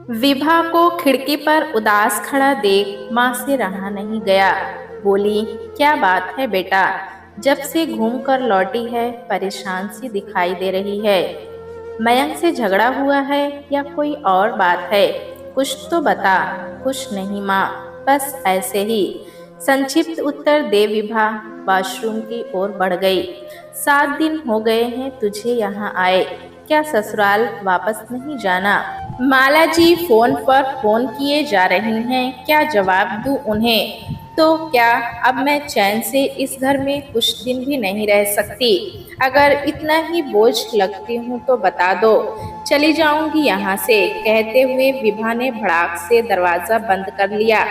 विभा को खिड़की पर उदास खड़ा देख माँ से रहा नहीं गया। बोली, क्या बात है बेटा? जब से घूम कर लौटी है परेशान सी दिखाई दे रही है। मयंक से झगड़ा हुआ है या कोई और बात है? कुछ तो बता। कुछ नहीं माँ, बस ऐसे ही। संक्षिप्त उत्तर दे विभा वॉशरूम की ओर बढ़ गई। 7 दिन हो गए हैं तुझे यहाँ आए, क्या ससुराल वापस नहीं जाना? माला जी फोन पर फोन किए जा रही हैं, क्या जवाब दूं उन्हें? तो क्या अब मैं चैन से इस घर में कुछ दिन भी नहीं रह सकती? अगर इतना ही बोझ लगती हूँ तो बता दो, चली जाऊंगी यहाँ से। कहते हुए विभा ने भड़ाक से दरवाजा बंद कर लिया।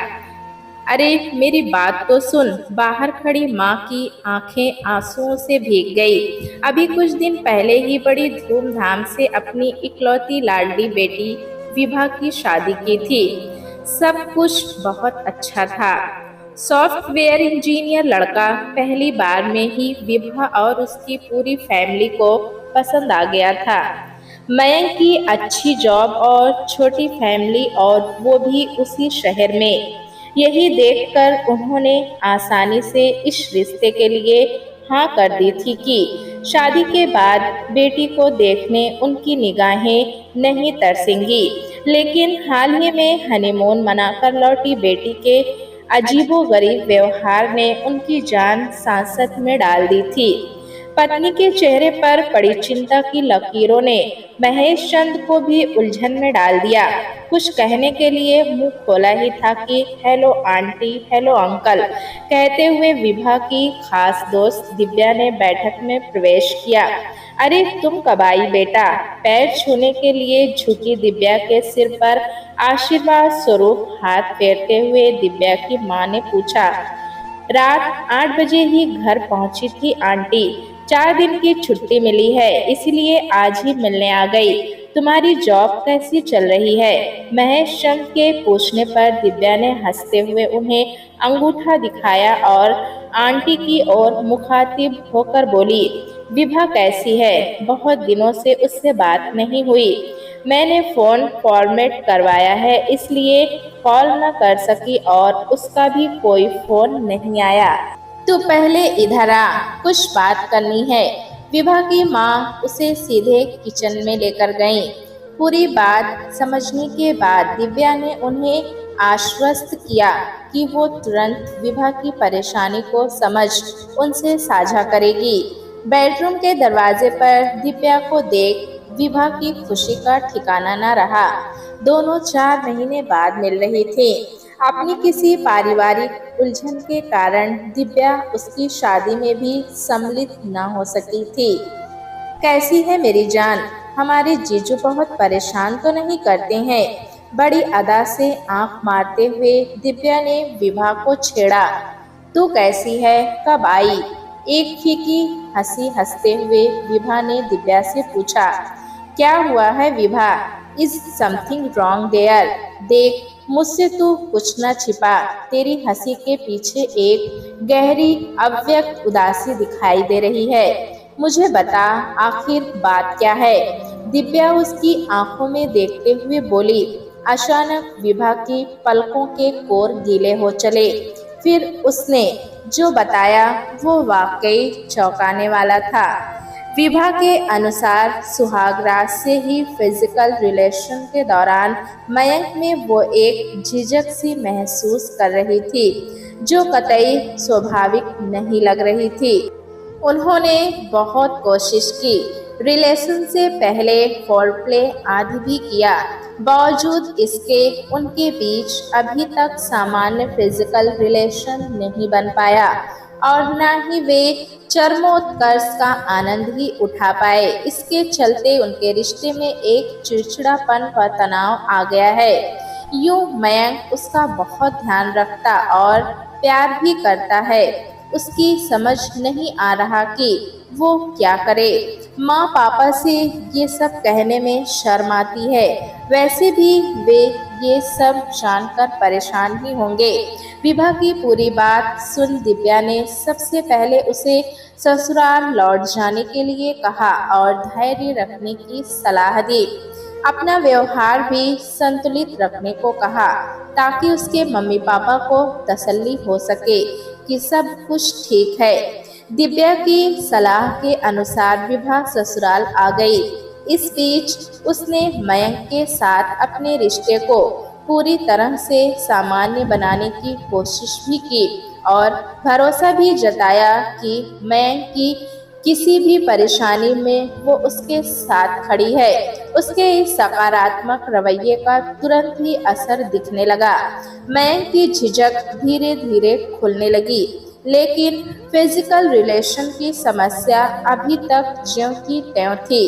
अरे मेरी बात तो सुन। बाहर खड़ी माँ की आंखें आंसुओं से भीग गई। अभी कुछ दिन पहले ही बड़ी धूमधाम से अपनी इकलौती लाडली बेटी विभा की शादी की थी। सब कुछ बहुत अच्छा था। सॉफ्टवेयर इंजीनियर लड़का पहली बार में ही विभा और उसकी पूरी फैमिली को पसंद आ गया था। मयंक की अच्छी जॉब और छोटी फैमिली, और वो भी उसी शहर में। यही देखकर उन्होंने आसानी से इस रिश्ते के लिए हाँ कर दी थी कि शादी के बाद बेटी को देखने उनकी निगाहें नहीं तरसेंगी। लेकिन हाल ही में हनीमून मनाकर लौटी बेटी के अजीबोगरीब व्यवहार ने उनकी जान सांसत में डाल दी थी। पत्नी के चेहरे पर पड़ी चिंता की लकीरों ने महेश चंद को भी उलझन में डाल दिया। कुछ कहने के लिए मुंह खोला ही था कि हेलो आंटी, हेलो अंकल कहते हुए विभा की खास दोस्त दिव्या ने बैठक में प्रवेश किया। अरे तुम कब आई बेटा? पैर छूने के लिए झुकी दिव्या के सिर पर आशीर्वाद स्वरूप हाथ फेरते हुए दिव्या की माँ ने पूछा। रात 8 बजे ही घर पहुंची थी आंटी। 4 दिन की छुट्टी मिली है, इसलिए आज ही मिलने आ गई। तुम्हारी जॉब कैसी चल रही है? महेश चंद के पूछने पर दिव्या ने हंसते हुए उन्हें अंगूठा दिखाया और आंटी की ओर मुखातिब होकर बोली, विभा कैसी है? बहुत दिनों से उससे बात नहीं हुई। मैंने फोन फॉर्मेट करवाया है, इसलिए कॉल न कर सकी और उसका भी कोई फोन नहीं आया। तू पहले इधर आ, कुछ बात करनी है। विभा की माँ उसे सीधे किचन में लेकर गईं। पूरी बात समझने के बाद दिव्या ने उन्हें आश्वस्त किया कि वो तुरंत विभा की परेशानी को समझ उनसे साझा करेगी। बेडरूम के दरवाजे पर दिव्या को देख विभा की खुशी का ठिकाना न रहा। दोनों 4 महीने बाद मिल रही थी। अपनी किसी पारिवारिक उलझन के कारण दिव्या उसकी शादी में भी सम्मिलित न हो सकी थी। कैसी है मेरी जान? हमारे जीजू बहुत परेशान तो नहीं करते हैं? बड़ी अदा से आंख मारते हुए दिव्या ने विभा को छेड़ा। तू कैसी है? कब आई? एक फीकी हंसी हंसते हुए विभा ने दिव्या से पूछा। क्या हुआ है Vibha? Is something wrong there? देख, मुझसे तू कुछ न छिपा। तेरी हंसी के पीछे एक गहरी अव्यक्त उदासी दिखाई दे रही है। मुझे बता, आखिर बात क्या है? दिव्या उसकी आंखों में देखते हुए बोली। अचानक विभा की पलकों के कोर गीले हो चले। फिर उसने जो बताया वो वाकई चौंकाने वाला था। विभा के अनुसार सुहागरात से ही फिजिकल रिलेशन के दौरान मयंक में वो एक झिझक सी महसूस कर रही थी, जो कतई स्वाभाविक नहीं लग रही थी। उन्होंने बहुत कोशिश की, रिलेशन से पहले फोरप्ले आदि भी किया। बावजूद इसके उनके बीच अभी तक सामान्य फिजिकल रिलेशन नहीं बन पाया और न ही वे चरमोत्कर्ष का आनंद ही उठा पाए। इसके चलते उनके रिश्ते में एक चिड़चिड़ापन व तनाव आ गया है। यूं मयंक उसका बहुत ध्यान रखता और प्यार भी करता है। उसकी समझ नहीं आ रहा कि वो क्या करे। माँ पापा से ये सब कहने में शर्म आती है। वैसे भी वे ये सब जानकर परेशान ही होंगे। विभा की पूरी बात सुन दिव्या ने सबसे पहले उसे ससुराल लौट जाने के लिए कहा और धैर्य रखने की सलाह दी। अपना व्यवहार भी संतुलित रखने को कहा ताकि उसके मम्मी पापा को तसल्ली हो सके कि सब कुछ ठीक है। दिव्या की सलाह के अनुसार विभा ससुराल आ गई। इस बीच उसने मयंक के साथ अपने रिश्ते को पूरी तरह से सामान्य बनाने की कोशिश भी की और भरोसा भी जताया कि मयंक की किसी भी परेशानी में वो उसके साथ खड़ी है। उसके इस सकारात्मक रवैये का तुरंत ही असर दिखने लगा। मयंक की झिझक धीरे धीरे खुलने लगी, लेकिन फिजिकल रिलेशन की समस्या अभी तक ज्यों की त्यों थी।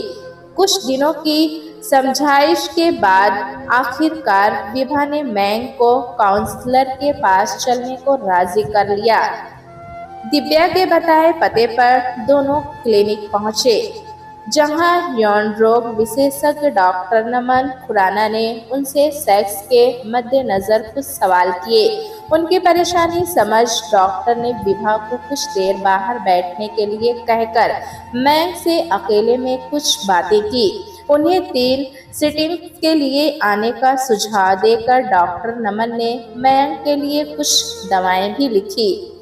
कुछ दिनों की समझाइश के बाद आखिरकार विभा ने मयंक को काउंसलर के पास चलने को राजी कर लिया। दिव्या के बताए पते पर दोनों क्लिनिक पहुंचे, जहां यौन रोग विशेषज्ञ डॉक्टर नमन खुराना ने उनसे सेक्स के मद्देनजर कुछ सवाल किए। उनकी परेशानी समझ डॉक्टर ने विभा को कुछ देर बाहर बैठने के लिए कहकर मयंक से अकेले में कुछ बातें की। उन्हें 3 सिटिंग के लिए आने का सुझाव देकर डॉक्टर नमन ने मयंक के लिए कुछ दवाएं भी लिखी।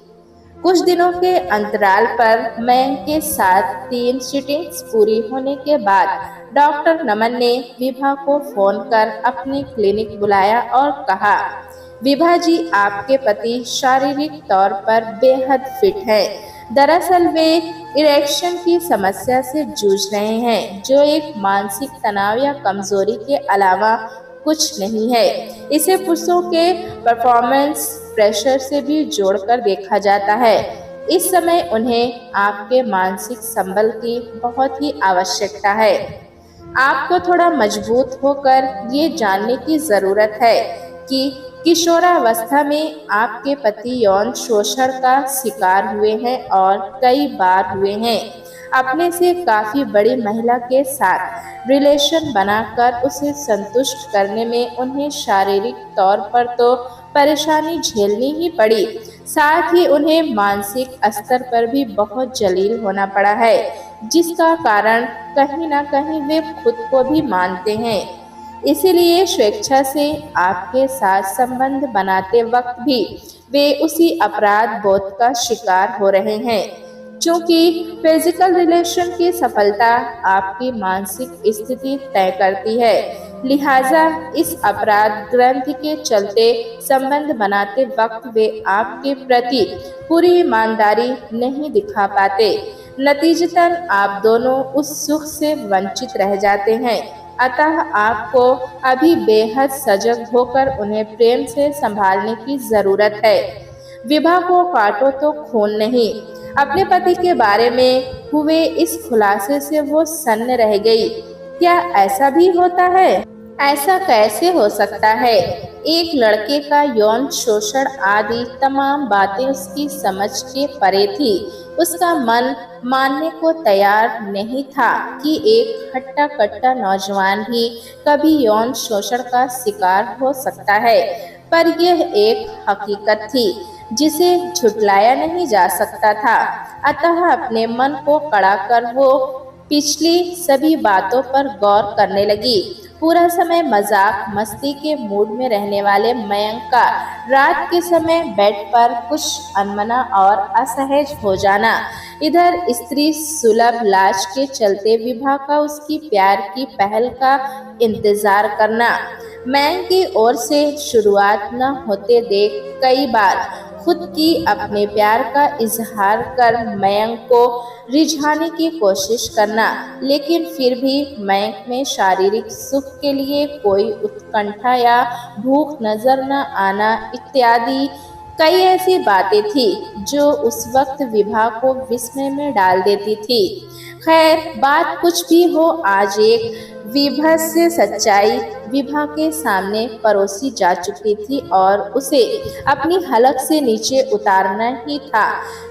कुछ दिनों के अंतराल पर मयंक के साथ 3 सिटिंग्स पूरी होने के बाद डॉक्टर नमन ने विभा को फोन कर अपनी क्लिनिक बुलाया और कहा, विभा जी, आपके पति शारीरिक तौर पर बेहद फिट हैं। दरअसल वे इरेक्शन की समस्या से जूझ रहे हैं, जो एक मानसिक तनाव या कमजोरी के अलावा कुछ नहीं है। इसे पुरुषों के परफॉर्मेंस प्रेशर से भी जोड़कर देखा जाता है। इस समय उन्हें आपके मानसिक संबल की बहुत ही आवश्यकता है। आपको थोड़ा मजबूत होकर ये जानने की जरूरत है कि किशोरावस्था में आपके पति यौन शोषण का शिकार हुए हैं और कई बार हुए हैं। अपने से काफी बड़ी महिला के साथ रिलेशन बनाकर उसे संतुष्ट करने में उन्हें शारीरिक तौर पर तो परेशानी झेलनी ही पड़ी, साथ ही उन्हें मानसिक स्तर पर भी बहुत जलील होना पड़ा है, जिसका कारण कहीं ना कहीं वे खुद को भी मानते हैं। इसीलिए स्वेच्छा से आपके साथ संबंध बनाते वक्त भी वे उसी अपराध बोध का शिकार हो रहे हैं। क्योंकि फिजिकल रिलेशन की सफलता आपकी मानसिक स्थिति तय करती है, लिहाजा इस अपराध ग्रंथि के चलते संबंध बनाते वक्त वे आपके प्रति पूरी ईमानदारी नहीं दिखा पाते। नतीजतन आप दोनों उस सुख से वंचित रह जाते हैं। अतः आपको अभी बेहद सजग होकर उन्हें प्रेम से संभालने की जरूरत है। विभा को काटो तो खून नहीं। अपने पति के बारे में हुए इस खुलासे से वो सन्न रह गई। क्या ऐसा भी होता है? ऐसा कैसे हो सकता है? एक लड़के का यौन शोषण आदि तमाम बातें उसकी समझ के परे थी। उसका मन मानने को तैयार नहीं था कि एक हट्टा कट्टा नौजवान भी कभी यौन शोषण का शिकार हो सकता है, पर यह एक हकीकत थी जिसे झुटलाया नहीं जा सकता था। अतः अपने मन को कड़ा कर वो पिछली सभी बातों पर गौर करने लगी। पूरा समय मजाक मस्ती के मूड में रहने वाले मयंक का रात के समय बेड पर कुछ अनमना और असहज हो जाना, इधर स्त्री सुलभ लाज के चलते विभा का उसकी प्यार की पहल का इंतजार करना, मयंक की ओर से शुरुआत न होते देख कई बार खुद की अपने प्यार का इजहार कर मयंक को रिझाने की कोशिश करना, लेकिन फिर भी मयंक में शारीरिक सुख के लिए कोई उत्कंठा या भूख नजर न आना इत्यादि कई ऐसी बातें थी जो उस वक्त विभा को विस्मय में डाल देती थी। खैर, बात कुछ भी हो, आज एक विभत्स सच्चाई विभा के सामने परोसी जा चुकी थी और उसे अपनी हलक से नीचे उतारना ही था।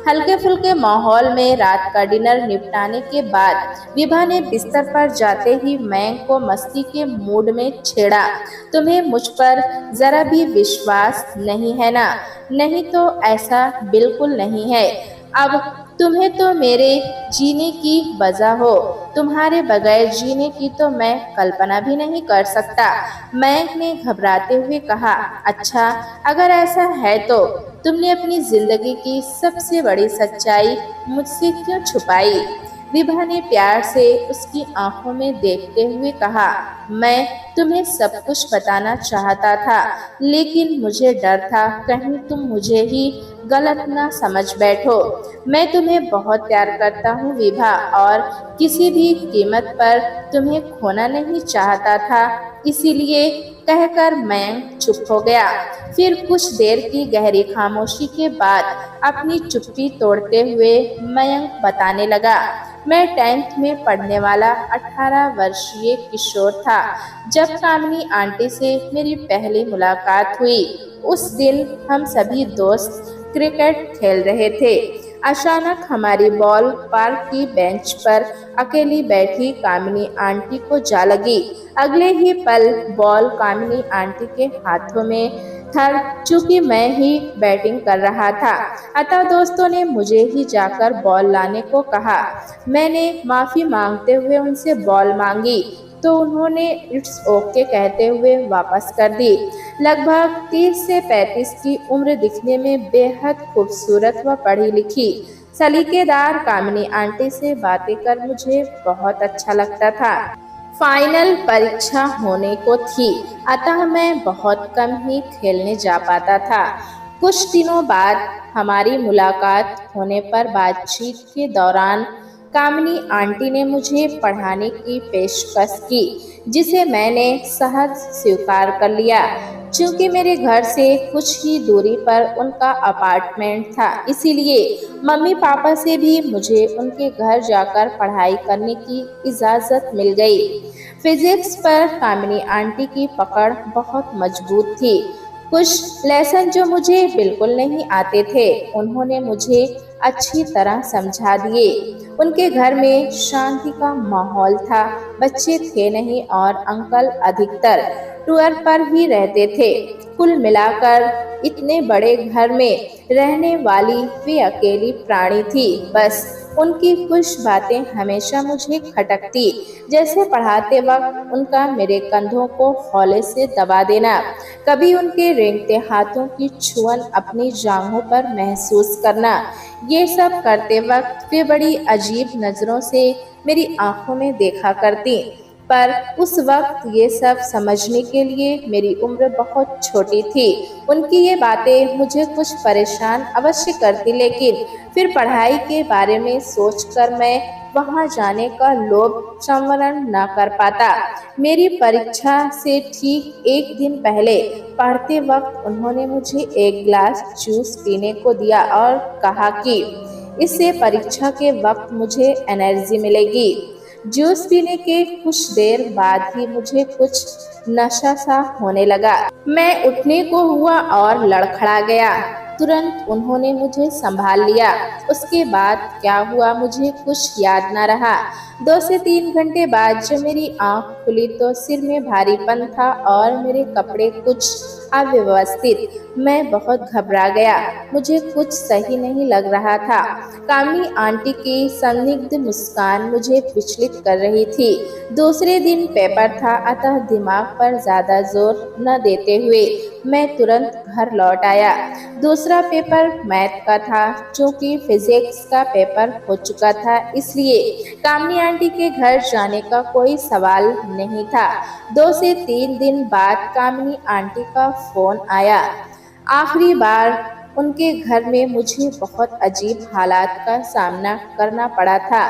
हल्के फुल्के माहौल में रात का डिनर निपटाने के बाद विभा ने बिस्तर पर जाते ही मयंक को मस्ती के मूड में छेड़ा, तुम्हें मुझ पर जरा भी विश्वास नहीं है ना? नहीं तो ऐसा बिल्कुल नहीं है। अब तुम्हें तो मेरे जीने की वजह हो। तुम्हारे बगैर जीने की तो मैं कल्पना भी नहीं कर सकता। मयंक ने घबराते हुए कहा, अच्छा, अगर ऐसा है तो तुमने अपनी जिंदगी की सबसे बड़ी सच्चाई मुझसे क्यों छुपाई? विभा ने प्यार से उसकी आंखों में देखते हुए कहा, मैं तुम्हें सब कुछ बताना चाहता था, लेकिन मुझे डर था कहीं तुम मुझे ही गलत ना समझ बैठो। मैं तुम्हें बहुत प्यार करता हूँ विभा, और किसी भी कीमत पर तुम्हें खोना नहीं चाहता था, इसीलिए कहकर मयंक चुप हो गया। फिर कुछ देर की गहरी खामोशी के बाद अपनी चुप्पी तोड़ते हुए मयंक बताने लगा, मैं 10th में पढ़ने वाला 18 वर्षीय किशोर था जब कामिनी आंटी से मेरी पहली मुलाकात हुई। उस दिन हम सभी दोस्त क्रिकेट खेल रहे थे। अचानक हमारी बॉल पार्क की बेंच पर अकेली बैठी कामिनी आंटी को जा लगी। अगले ही पल बॉल कामिनी आंटी के हाथों में था, चूंकि मैं ही बैटिंग कर रहा था, अतः दोस्तों ने मुझे ही जाकर बॉल लाने को कहा। मैंने माफी मांगते हुए उनसे बॉल मांगी तो उन्होंने इट्स ओके कहते हुए वापस कर दी। लगभग 30 से 35 की उम्र दिखने में बेहद खूबसूरत व पढ़ी लिखी सलीकेदार कामिनी आंटी से बातें कर मुझे बहुत अच्छा लगता था। फाइनल परीक्षा होने को थी, अतः मैं बहुत कम ही खेलने जा पाता था। कुछ दिनों बाद हमारी मुलाकात होने पर बातचीत के दौरान कामिनी आंटी ने मुझे पढ़ाने की पेशकश की, जिसे मैंने सहज स्वीकार कर लिया। चूंकि मेरे घर से कुछ ही दूरी पर उनका अपार्टमेंट था, इसीलिए मम्मी पापा से भी मुझे उनके घर जाकर पढ़ाई करने की इजाज़त मिल गई। फिजिक्स पर कामिनी आंटी की पकड़ बहुत मजबूत थी। कुछ लेसन जो मुझे बिल्कुल नहीं आते थे, उन्होंने मुझे अच्छी तरह समझा दिए। उनके घर में शांति का माहौल था, बच्चे थे नहीं और अंकल अधिकतर टूर पर ही रहते थे। कुल मिलाकर इतने बड़े घर में रहने वाली वे अकेली प्राणी थी। बस उनकी कुछ बातें हमेशा मुझे खटकती, जैसे पढ़ाते वक्त उनका मेरे कंधों को हौले से दबा देना, कभी उनके रेंगते हाथों की छुअन अपनी जांघों पर महसूस करना। ये सब करते वक्त वे बड़ी अजीब नजरों से मेरी आंखों में देखा करती, पर उस वक्त ये सब समझने के लिए मेरी उम्र बहुत छोटी थी। उनकी ये बातें मुझे कुछ परेशान अवश्य करती, लेकिन फिर पढ़ाई के बारे में सोचकर मैं वहां जाने का लोभ संवरण न कर पाता। मेरी परीक्षा से ठीक एक दिन पहले पढ़ते वक्त उन्होंने मुझे एक गिलास जूस पीने को दिया और कहा कि इससे परीक्षा के वक्त मुझे एनर्जी मिलेगी। जूस पीने के कुछ देर बाद ही मुझे कुछ नशा सा होने लगा। मैं उठने को हुआ और लड़खड़ा गया। तुरंत उन्होंने मुझे संभाल लिया। उसके बाद क्या हुआ मुझे कुछ याद न रहा। 2 से 3 घंटे बाद जब मेरी आंख खुली तो सिर में भारीपन था और मेरे कपड़े कुछ अव्यवस्थित। मैं बहुत घबरा गया, मुझे कुछ सही नहीं लग रहा था। कामिनी आंटी की संदिग्ध मुस्कान मुझे विचलित कर रही थी। दूसरे दिन पेपर था, अतः दिमाग पर ज्यादा जोर न देते हुए मैं तुरंत घर लौट आया। दूसरा पेपर मैथ का था। चूंकि फिजिक्स का पेपर हो चुका था, इसलिए कामिनी आंटी के घर जाने का कोई सवाल नहीं था। 2 से 3 दिन बाद कामिनी आंटी का फोन आया। आखिरी बार उनके घर में मुझे बहुत अजीब हालात का सामना करना पड़ा था,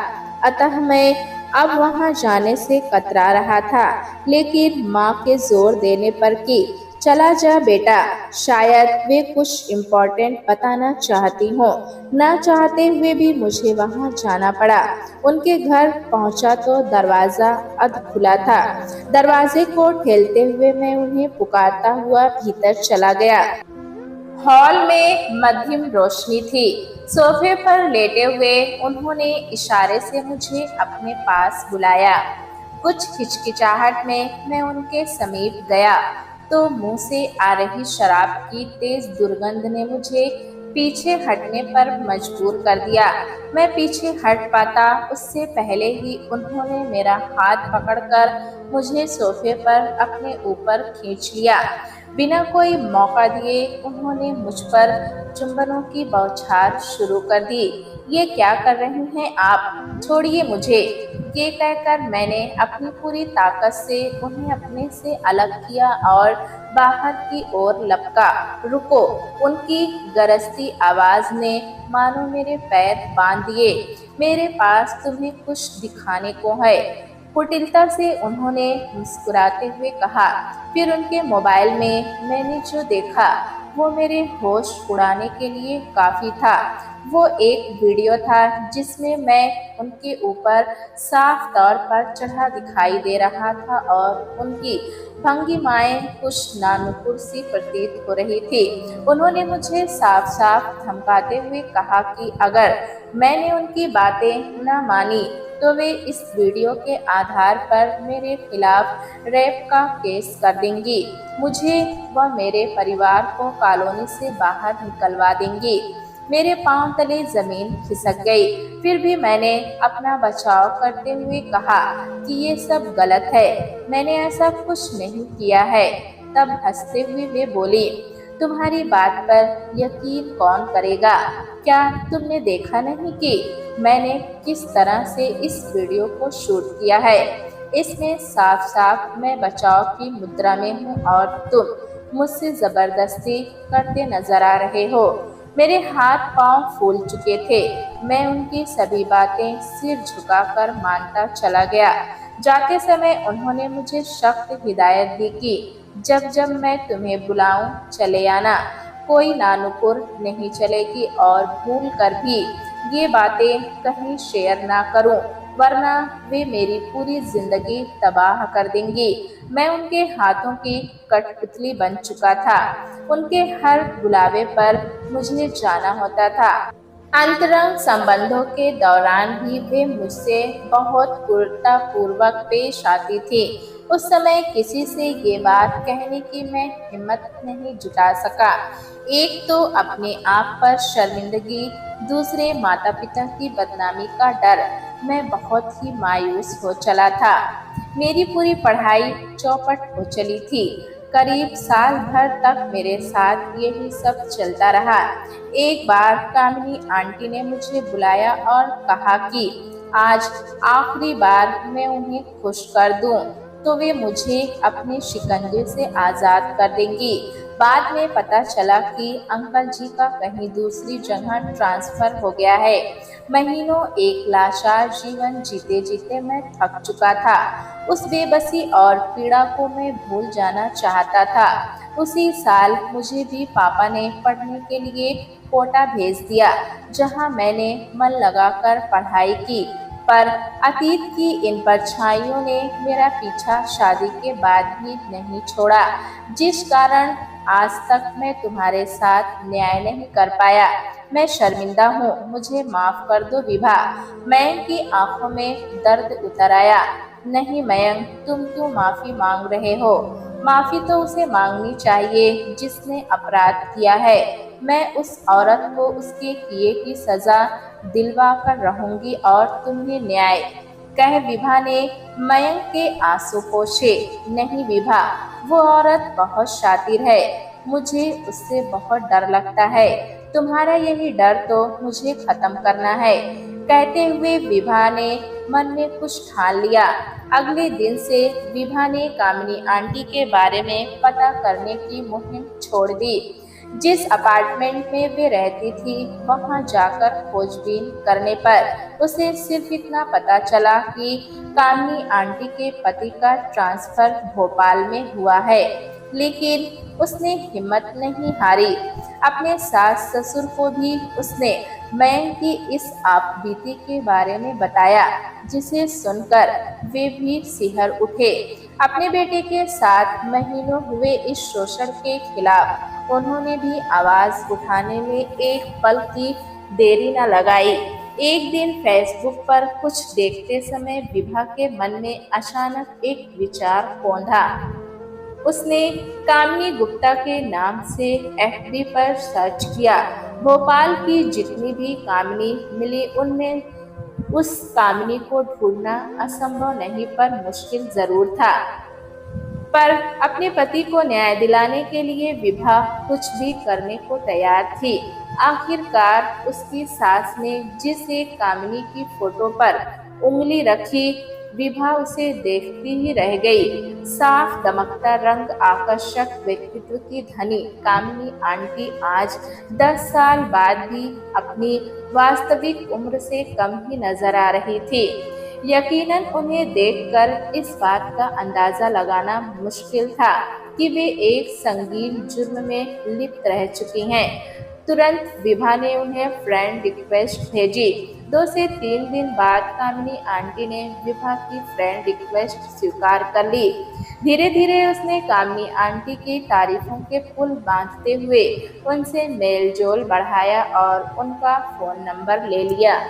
अतः मैं अब वहां जाने से कतरा रहा था। लेकिन माँ के जोर देने पर कि चला जा बेटा, शायद वे कुछ इम्पोर्टेंट बताना चाहती हो, न चाहते हुए भी मुझे वहां जाना पड़ा। उनके घर पहुंचा तो दरवाजा अध खुला था। दरवाजे को ठेलते हुए मैं उन्हें पुकारता हुआ भीतर चला गया। हॉल में मध्यम रोशनी थी। सोफे पर लेटे हुए उन्होंने इशारे से मुझे अपने पास बुलाया। कुछ हिचकिचाहट में मैं उनके समीप गया तो मुंह से आ रही शराब की तेज दुर्गंध ने मुझे पीछे हटने पर मजबूर कर दिया। मैं पीछे हट पाता उससे पहले ही उन्होंने मेरा हाथ पकड़कर मुझे सोफे पर अपने ऊपर खींच लिया। बिना कोई मौका दिए उन्होंने मुझ पर चुंबनों की बौछार शुरू कर दी। ये क्या कर रही हैं आप? छोड़िए मुझे। ये कहकर मैंने अपनी पूरी ताकत से उन्हें अपने से अलग किया और बाहर की ओर लपका। रुको! उनकी गरजती आवाज ने मानो मेरे पैर बांध दिए। मेरे पास तुम्हें कुछ दिखाने को है। कुटिलता से उन्होंने मुस्कुराते हुए कहा। फिर उनके मोबाइल में मैंने जो देखा वो मेरे होश उड़ाने के लिए काफी था। वो एक वीडियो था जिसमें मैं उनके ऊपर साफ तौर पर चढ़ा दिखाई दे रहा था और उनकी भंगिमाएं कुछ नानुकुर सी प्रतीत हो रही थी। उन्होंने मुझे साफ साफ धमकाते हुए कहा कि अगर मैंने उनकी बातें न मानी तो वे इस वीडियो के आधार पर मेरे खिलाफ रेप का केस कर देंगी। मुझे व मेरे परिवार को कॉलोनी से बाहर निकलवा देंगी। मेरे पांव तले जमीन खिसक गई। फिर भी मैंने अपना बचाव करते हुए कहा कि ये सब गलत है, मैंने ऐसा कुछ नहीं किया है। तब हंसते हुए वे बोली, तुम्हारी बात पर यकीन कौन करेगा? क्या तुमने देखा नहीं कि मैंने किस तरह से इस वीडियो को शूट किया है? इसमें साफ साफ मैं बचाव की मुद्रा में हूँ और तुम मुझसे जबरदस्ती करते नजर आ रहे हो। मेरे हाथ पांव फूल चुके थे। मैं उनकी सभी बातें सिर झुकाकर मानता चला गया। जाते समय उन्होंने मुझे सख्त हिदायत दी कि जब जब मैं तुम्हें बुलाऊं चले आना, कोई नानुपुर नहीं चलेगी और भूल कर भी ये बातें कहीं शेयर ना करूं, वरना वे मेरी पूरी जिंदगी तबाह कर देंगी। मैं उनके हाथों की कठपुतली बन चुका था। उनके हर बुलावे पर मुझे जाना होता था। अंतरंग संबंधों के दौरान भी वे मुझसे बहुत क्रूरतापूर्वक पेश आती थी। उस समय किसी से ये बात कहने की मैं हिम्मत नहीं जुटा सका। एक तो अपने आप पर शर्मिंदगी, दूसरे माता पिता की बदनामी का डर। मैं बहुत ही मायूस हो चला था। मेरी पूरी पढ़ाई चौपट हो चली थी। करीब साल भर तक मेरे साथ यही सब चलता रहा। एक बार कामिनी आंटी ने मुझे बुलाया और कहा कि आज आखिरी बार मैं उन्हें खुश कर दूं, तो वे मुझे अपने शिकंजे से आज़ाद कर देंगी। बाद में पता चला कि अंकल जी का कहीं दूसरी जगह ट्रांसफर हो गया है। महीनों एक लाचार जीवन जीते जीते मैं थक चुका था। उस बेबसी और पीड़ा को मैं भूल जाना चाहता था। उसी साल मुझे भी पापा ने पढ़ने के लिए कोटा भेज दिया, जहां मैंने मन लगाकर पढ़ाई की। पर अतीत की इन परछाइयों ने मेरा पीछा शादी के बाद भी नहीं छोड़ा, जिस कारण आज तक मैं तुम्हारे साथ न्याय नहीं कर पाया। मैं शर्मिंदा हूँ, मुझे माफ कर दो विभा। मयंक की आंखों में दर्द उतर आया। नहीं मयंक, तुम क्यों माफी मांग रहे हो? माफी तो उसे मांगनी चाहिए जिसने अपराध किया है। मैं उस औरत को उसके किए की सजा दिलवा कर रहूंगी और तुम्हें न्याय, कह विभा ने मयंक के आंसू पोंछे। नहीं विभा, वो औरत बहुत शातिर है, मुझे उससे बहुत डर लगता है। तुम्हारा यही डर तो मुझे खत्म करना है। कहते हुए विभा ने मन में कुछ ठान लिया। अगले दिन से विभा ने कामिनी आंटी के बारे में पता करने की मुहिम छोड़ दी। जिस अपार्टमेंट में वे रहती थी वहां जाकर खोजबीन करने पर उसे सिर्फ इतना पता चला कि कामिनी आंटी के पति का ट्रांसफर भोपाल में हुआ है। लेकिन उसने हिम्मत नहीं हारी। अपने सास ससुर को भी उसने मयंक की इस आपबीती के बारे में बताया, जिसे सुनकर वे भी सिहर उठे। अपने बेटे के साथ महीनों हुए इस शोषण के खिलाफ उन्होंने भी आवाज उठाने में एक पल की देरी न लगाई। एक दिन फेसबुक पर कुछ देखते समय विभा के मन में अचानक एक विचार कौंधा। उसने कामिनी गुप्ता के नाम से एफबी पर सर्च किया। भोपाल की जितनी भी कामिनी मिली उनमें उस कामिनी को ढूंढना असंभव नहीं पर मुश्किल जरूर था। पर अपने पति को न्याय दिलाने के लिए विभा कुछ भी करने को तैयार थी। आखिरकार उसकी सास ने जिस एक कामिनी की फोटो पर उंगली रखी, विभा उसे देखती ही रह गई। साफ दमकता रंग, आकर्षक व्यक्तित्व की धनी कामिनी आंटी आज 10 साल बाद भी अपनी वास्तविक उम्र से कम ही नजर आ रही थी। यकीनन उन्हें देखकर इस बात का अंदाजा लगाना मुश्किल था कि वे एक संगीन जुर्म में लिप्त रह चुकी हैं। तुरंत विभा ने उन्हें फ्रेंड रिक्वेस्ट भेजी। 2 से 3 दिन बाद कामिनी आंटी ने विभा की फ्रेंड रिक्वेस्ट स्वीकार कर ली। धीरे धीरे उसने कामिनी आंटी की तारीफों के पुल बांधते हुए उनसे मेलजोल बढ़ाया और उनका फोन नंबर ले लिया।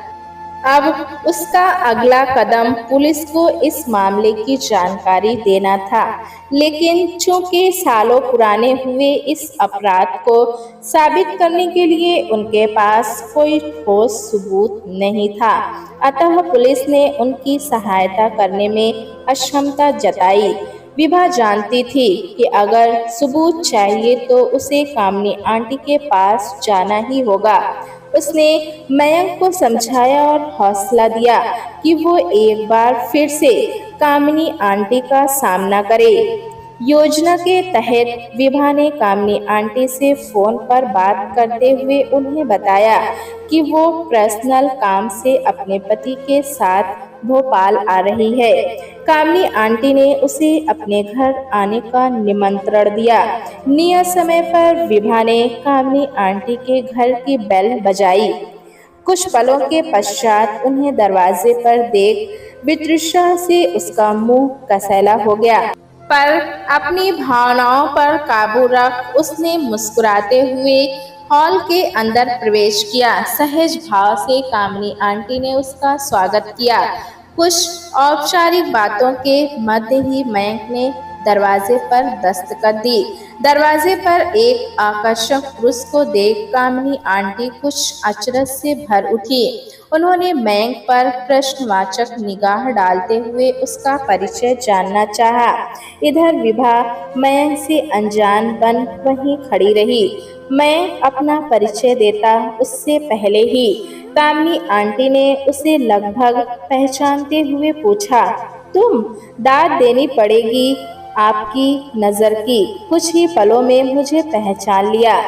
अब उसका अगला कदम पुलिस को इस मामले की जानकारी देना था, लेकिन चूंकि सालों पुराने हुए इस अपराध को साबित करने के लिए उनके पास कोई ठोस सबूत नहीं था, अतः पुलिस ने उनकी सहायता करने में अक्षमता जताई। विभा जानती थी कि अगर सबूत चाहिए तो उसे कामिनी आंटी के पास जाना ही होगा। उसने मयंक को समझाया और हौसला दिया कि वो एक बार फिर से कामिनी आंटी का सामना करे। योजना के तहत विभा ने कामिनी आंटी से फोन पर बात करते हुए उन्हें बताया कि वो पर्सनल काम से अपने पति के साथ भोपाल आ रही है। कामिनी आंटी ने उसे अपने घर आने का निमंत्रण दिया। नियत समय पर विभा ने कामिनी आंटी के घर की बेल बजाई। कुछ पलों के पश्चात उन्हें दरवाजे पर देख वितृष्णा से उसका मुंह कसैला हो गया। पर अपनी भावनाओं पर काबू रख उसने मुस्कुराते हुए हॉल के अंदर प्रवेश किया। सहज भाव से कामिनी आंटी ने उसका स्वागत किया। कुछ औपचारिक बातों के मध्य ही मयंक ने दरवाजे पर दस्तक दी। दरवाजे पर एक आकर्षक पुरुष को देख कामिनी आंटी कुछ अचरज से भर उठी। उन्होंने मयंक पर प्रश्नवाचक निगाह डालते हुए उसका परिचय जानना चाहा। इधर विभा मयंक से अनजान बन वहीं खड़ी रही। मयंक अपना परिचय देता उससे पहले ही कामिनी आंटी ने उसे लगभग पहचानते हुए पूछा, तुम? दाद देनी पड़ेगी आपकी नजर की। कुछ ही पलों में मुझे पहचान लिया।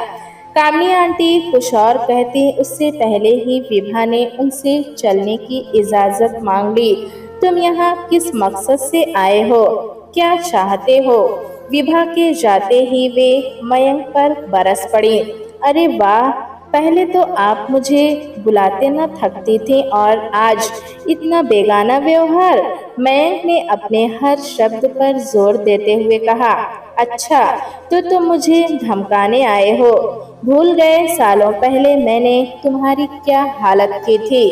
कामिनी आंटी कुछ और कहती उससे पहले ही विभा ने उनसे चलने की इजाजत मांग ली। तुम यहाँ किस मकसद से आए हो? क्या चाहते हो? विभा के जाते ही वे मयंक पर बरस पड़ी। अरे वाह, पहले तो आप मुझे बुलाते न थकती थी और आज इतना बेगाना व्यवहार। मयंक ने अपने हर शब्द पर जोर देते हुए कहा, अच्छा तो तुम मुझे धमकाने आए हो? भूल गए सालों पहले मैंने तुम्हारी क्या हालत की थी?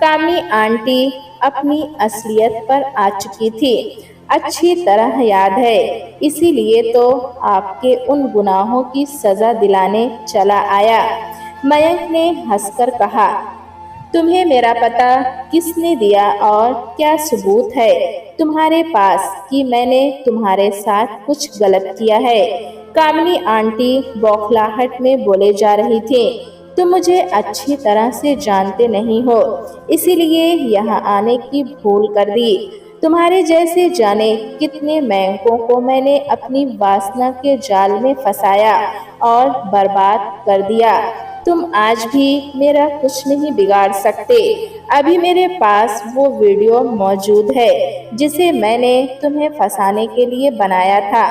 कामिनी आंटी अपनी असलियत पर आ चुकी थी। अच्छी तरह याद है, इसीलिए तो आपके उन गुनाहों की सजा दिलाने चला आया। मयंक ने हंसकर कहा, तुम्हें मेरा पता किसने दिया और क्या सबूत है तुम्हारे पास कि मैंने तुम्हारे साथ कुछ गलत किया है? कामिनी आंटी बौखलाहट में बोले जा रही थी। तुम मुझे अच्छी तरह से जानते नहीं हो, इसीलिए यहाँ आने की भूल कर दी। तुम्हारे जैसे जाने कितने मयंकों को मैंने अपनी वासना के जाल में फंसाया और बर्बाद कर दिया। तुम आज भी मेरा कुछ नहीं बिगाड़ सकते। अभी मेरे पास वो वीडियो मौजूद है जिसे मैंने तुम्हें फंसाने के लिए बनाया था।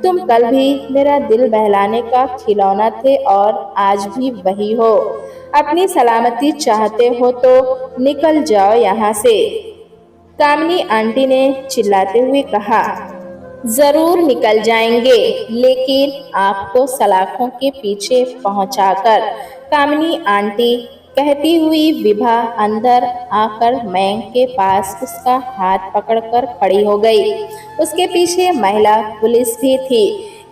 तुम कल भी मेरा दिल बहलाने का खिलौना थे और आज भी वही हो। अपनी सलामती चाहते हो तो निकल जाओ यहाँ से। कामिनी आंटी ने चिल्लाते हुए कहा, जरूर निकल जाएंगे, लेकिन आपको सलाखों के पीछे पहुंचाकर। कामिनी आंटी कहती हुई विभा अंदर आकर मयंक के पास उसका हाथ पकड़कर खड़ी हो गई। उसके पीछे महिला पुलिस भी थी।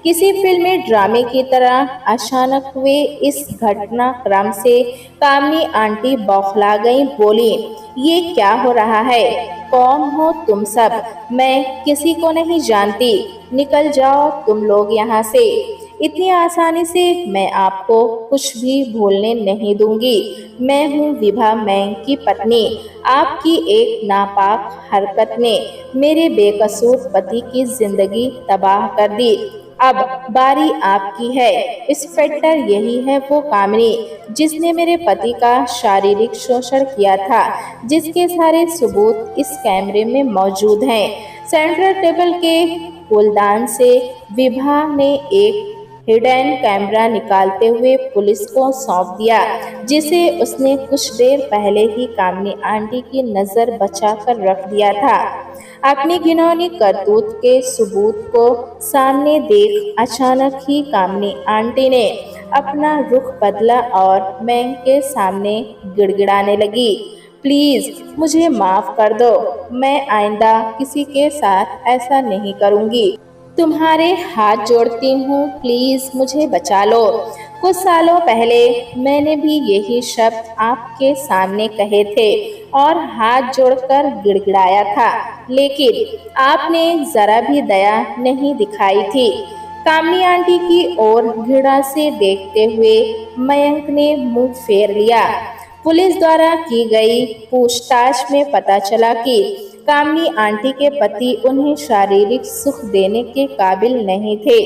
किसी फिल्मी ड्रामे की तरह अचानक हुए इस घटनाक्रम से कामनी आंटी बौखला गई। बोली, ये क्या हो रहा है? कौन हो तुम सब? मैं किसी को नहीं जानती। निकल जाओ तुम लोग यहाँ से। इतनी आसानी से मैं आपको कुछ भी भूलने नहीं दूंगी। मैं हूँ विभा मयंक की पत्नी। आपकी एक नापाक हरकत ने मेरे बेकसूर पति की जिंदगी तबाह कर दी। अब बारी आपकी है। इंस्पेक्टर, यही है वो कामिनी जिसने मेरे पति का शारीरिक शोषण किया था, जिसके सारे सबूत इस कैमरे में मौजूद हैं। सेंट्रल टेबल के फूलदान से विभा ने एक हिडन कैमरा निकालते हुए पुलिस को सौंप दिया, जिसे उसने कुछ देर पहले ही कामनी आंटी की नजर बचा कर रख दिया था। अपनी घिनौनी करतूत के सबूत को सामने देख अचानक ही कामनी आंटी ने अपना रुख बदला और मैं के सामने गिड़गिड़ाने लगी। प्लीज मुझे माफ कर दो। मैं आइंदा किसी के साथ ऐसा नहीं करूंगी। तुम्हारे हाथ जोड़ती हूँ, प्लीज मुझे बचा लो। कुछ सालों पहले मैंने भी यही शब्द आपके सामने कहे थे और हाथ जोड़कर गिड़गिड़ाया था, लेकिन आपने जरा भी दया नहीं दिखाई थी। कामनी आंटी की ओर घृणा से देखते हुए मयंक ने मुंह फेर लिया। पुलिस द्वारा की गई पूछताछ में पता चला कि कामनी आंटी के पति उन्हें शारीरिक सुख देने के काबिल नहीं थे,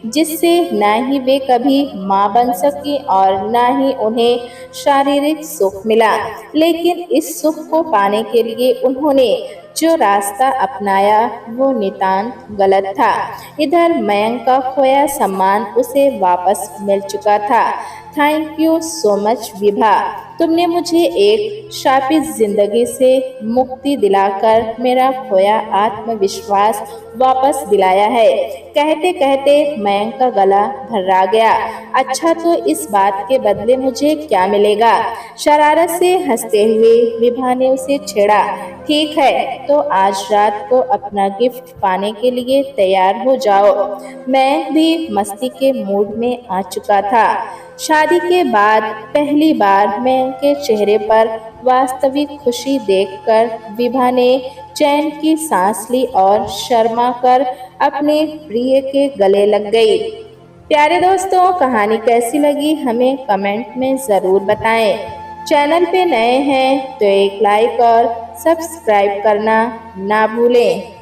जिससे न ही वे कभी मां बन सकी और न ही उन्हें शारीरिक सुख मिला। लेकिन इस सुख को पाने के लिए उन्होंने जो रास्ता अपनाया वो नितांत गलत था। इधर मयंक का खोया सम्मान उसे वापस मिल चुका था। Thank you so much Vibha. तुमने मुझे एक शापित जिंदगी से मुक्ति दिलाकर मेरा खोया आत्मविश्वास वापस दिलाया है। कहते कहते मयंक का गला भर्रा गया। अच्छा, तो इस बात के बदले मुझे क्या मिलेगा? शरारत से हंसते हुए विभा ने उसे छेड़ा। ठीक है, तो आज रात को अपना गिफ्ट पाने के लिए तैयार हो जाओ। मैं भी मस्ती के मूड में आ चुका था। शादी के बाद पहली बार मैं उनके चेहरे पर वास्तविक खुशी देखकर विभा ने चैन की सांस ली और शर्मा कर अपने प्रिय के गले लग गई। प्यारे दोस्तों, कहानी कैसी लगी हमें कमेंट में ज़रूर बताएं। चैनल पे नए हैं तो एक लाइक और सब्सक्राइब करना ना भूलें।